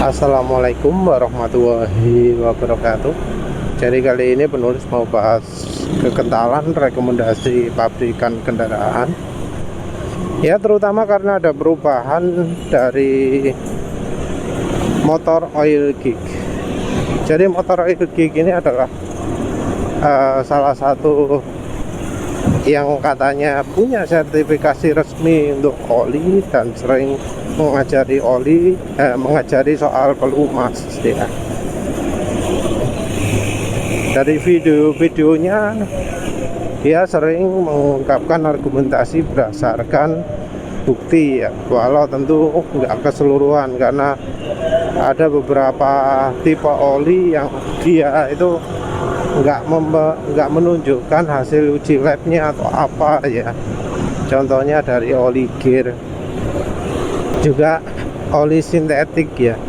Assalamualaikum warahmatullahi wabarakatuh. Jadi kali ini penulis mau bahas kekentalan rekomendasi pabrikan kendaraan. Ya, terutama karena ada perubahan dari motor oil geek. Jadi motor oil geek ini adalah salah satu yang katanya punya sertifikasi resmi untuk oli dan sering mengajari soal pelumas ya. Dari video-videonya dia sering mengungkapkan argumentasi berdasarkan bukti ya, walau tentu nggak keseluruhan karena ada beberapa tipe oli yang dia itu nggak menunjukkan hasil uji labnya atau apa ya. Contohnya dari oli gear, juga oli sintetik ya.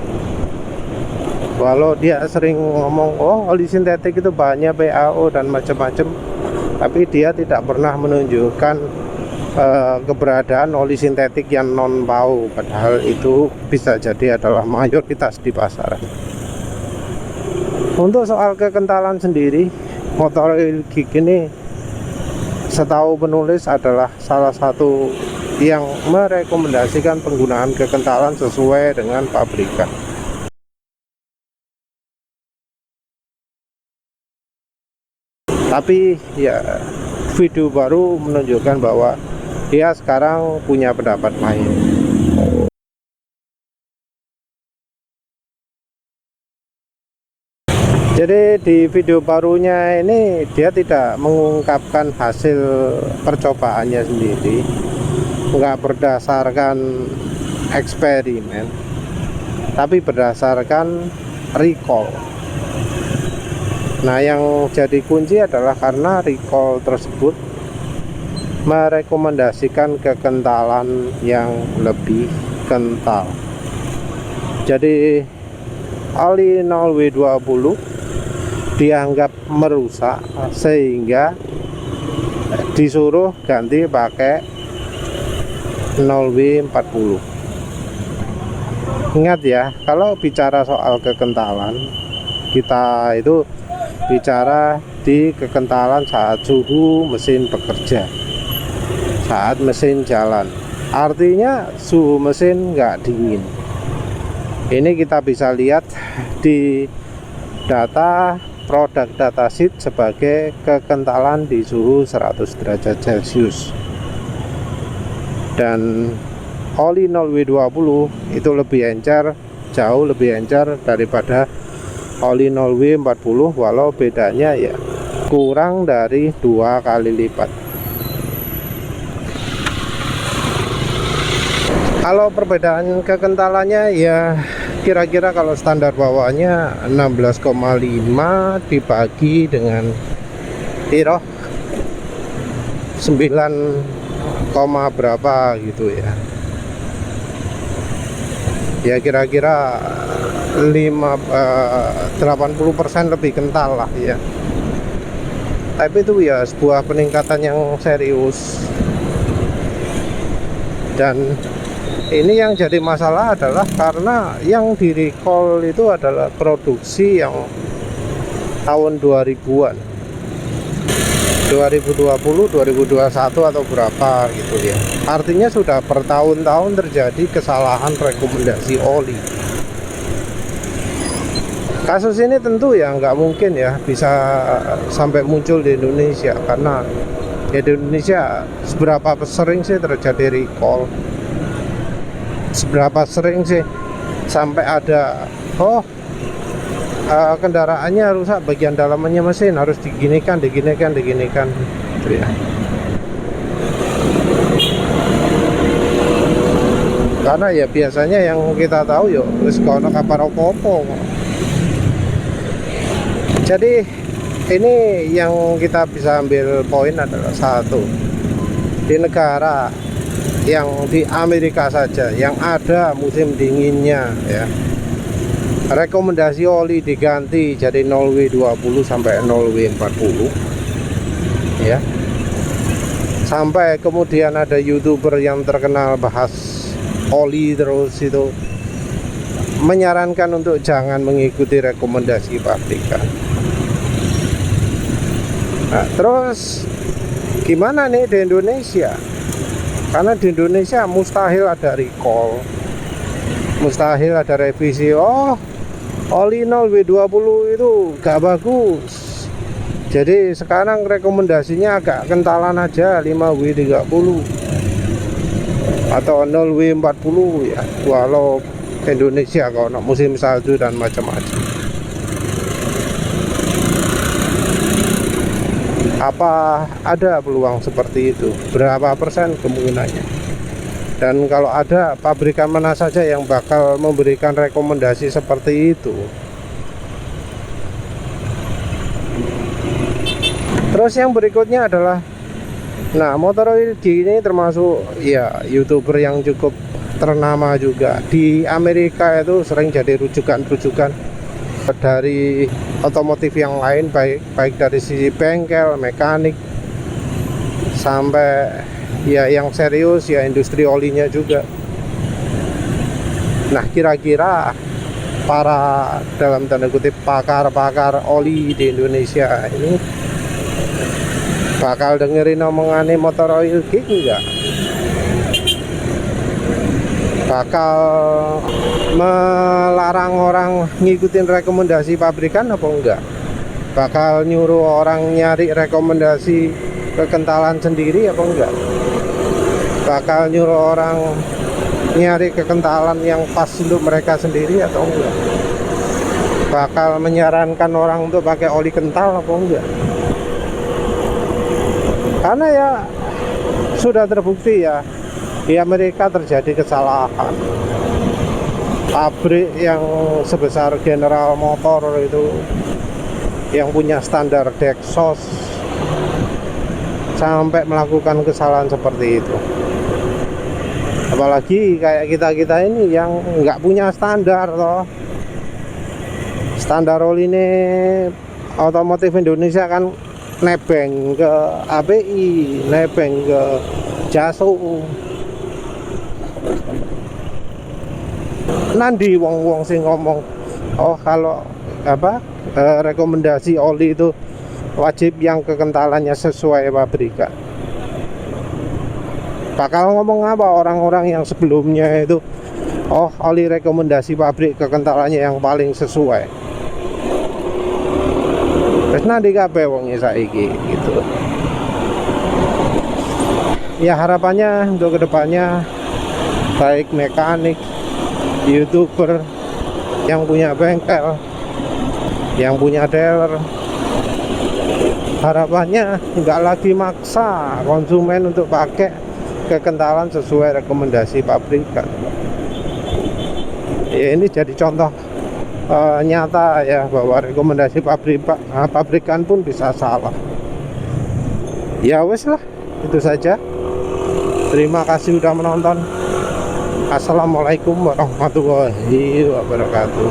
Walau dia sering ngomong oli sintetik itu bahannya PAO dan macam-macam, tapi dia tidak pernah menunjukkan keberadaan oli sintetik yang non PAO, padahal itu bisa jadi adalah mayoritas di pasaran. Untuk soal kekentalan sendiri, motor oil geek ini setahu penulis adalah salah satu yang merekomendasikan penggunaan kekentalan sesuai dengan pabrikan. Tapi ya, video baru menunjukkan bahwa dia sekarang punya pendapat lain. Jadi di video barunya ini dia tidak mengungkapkan hasil percobaannya sendiri, nggak berdasarkan eksperimen, tapi berdasarkan recall. Nah, yang jadi kunci adalah karena recall tersebut merekomendasikan kekentalan yang lebih kental. Jadi oli 0W20 dianggap merusak sehingga disuruh ganti pakai 0W40. Ingat ya, kalau bicara soal kekentalan, kita itu bicara di kekentalan saat suhu mesin bekerja, saat mesin jalan. Artinya suhu mesin nggak dingin. Ini kita bisa lihat di data produk datasheet sebagai kekentalan di suhu 100 derajat Celcius. Dan oli 0W20 itu lebih encer, jauh lebih encer daripada oli 0W40, walau bedanya ya kurang dari 2 kali lipat. Kalau perbedaan kekentalannya ya kira-kira kalau standar bawaannya 16,5 dibagi dengan 9, berapa gitu ya. Ya kira-kira 80% lebih kental lah ya. Tapi itu ya sebuah peningkatan yang serius. Dan ini yang jadi masalah adalah karena yang di recall itu adalah produksi yang tahun 2000-an, 2020, 2021 atau berapa gitu ya. Artinya sudah bertahun-tahun terjadi kesalahan rekomendasi oli. Kasus ini tentu ya nggak mungkin ya bisa sampai muncul di Indonesia, karena ya di Indonesia seberapa sering sih terjadi recall? Seberapa sering sih sampai ada kendaraannya rusak bagian dalamannya mesin harus diginikan gitu ya. Karena ya biasanya yang kita tahu yuk wis kono kabar opo-opo. Jadi ini yang kita bisa ambil poin adalah satu, di negara yang di Amerika saja yang ada musim dinginnya ya, rekomendasi oli diganti jadi 0W20 sampai 0W40 ya. Sampai kemudian ada YouTuber yang terkenal bahas oli terus itu menyarankan untuk jangan mengikuti rekomendasi pabrikan. Nah, terus gimana nih di Indonesia? Karena di Indonesia mustahil ada recall, mustahil ada revisi. Oh, oli 0W20 itu gak bagus, jadi sekarang rekomendasinya agak kentalan aja, 5W30 atau 0W40 ya, walau Indonesia kalau musim salju dan macam-macam. Apa ada peluang seperti itu? Berapa persen kemungkinannya? Dan kalau ada, pabrikan mana saja yang bakal memberikan rekomendasi seperti itu? Terus yang berikutnya adalah, nah, motor oil ini termasuk ya YouTuber yang cukup ternama juga di Amerika, itu sering jadi rujukan-rujukan dari otomotif yang lain, baik dari sisi bengkel, mekanik, sampai ya yang serius ya industri olinya juga. Nah, kira-kira para dalam tanda kutip pakar-pakar oli di Indonesia ini bakal dengerin omongannya motor oil geek enggak? Bakal melarang orang ngikutin rekomendasi pabrikan apa enggak? Bakal nyuruh orang nyari rekomendasi kekentalan sendiri apa enggak? Bakal nyuruh orang nyari kekentalan yang pas untuk mereka sendiri atau enggak? Bakal menyarankan orang untuk pakai oli kental apa enggak? Karena ya sudah terbukti ya, di Amerika terjadi kesalahan. Pabrik yang sebesar General Motor itu, yang punya standar Dexos, sampai melakukan kesalahan seperti itu. Apalagi kayak kita-kita ini yang nggak punya standar toh. Standar oli ini otomotif Indonesia kan nebeng ke API, nebeng ke Jaso. Nanti wong-wong sing ngomong, oh kalau apa rekomendasi oli itu wajib yang kekentalannya sesuai pabrikan. Bakal ngomong apa orang-orang yang sebelumnya itu, oh oli rekomendasi pabrik kekentalannya yang paling sesuai. Terus nanti kabeh wongnya saiki gitu. Ya harapannya untuk kedepannya, baik mekanik, YouTuber, yang punya bengkel, yang punya dealer, harapannya nggak lagi maksa konsumen untuk pakai kekentalan sesuai rekomendasi pabrikan. Ya, ini jadi contoh nyata ya, bahwa rekomendasi pabrikan pun bisa salah. Ya wes lah, itu saja. Terima kasih sudah menonton. Assalamualaikum warahmatullahi wabarakatuh.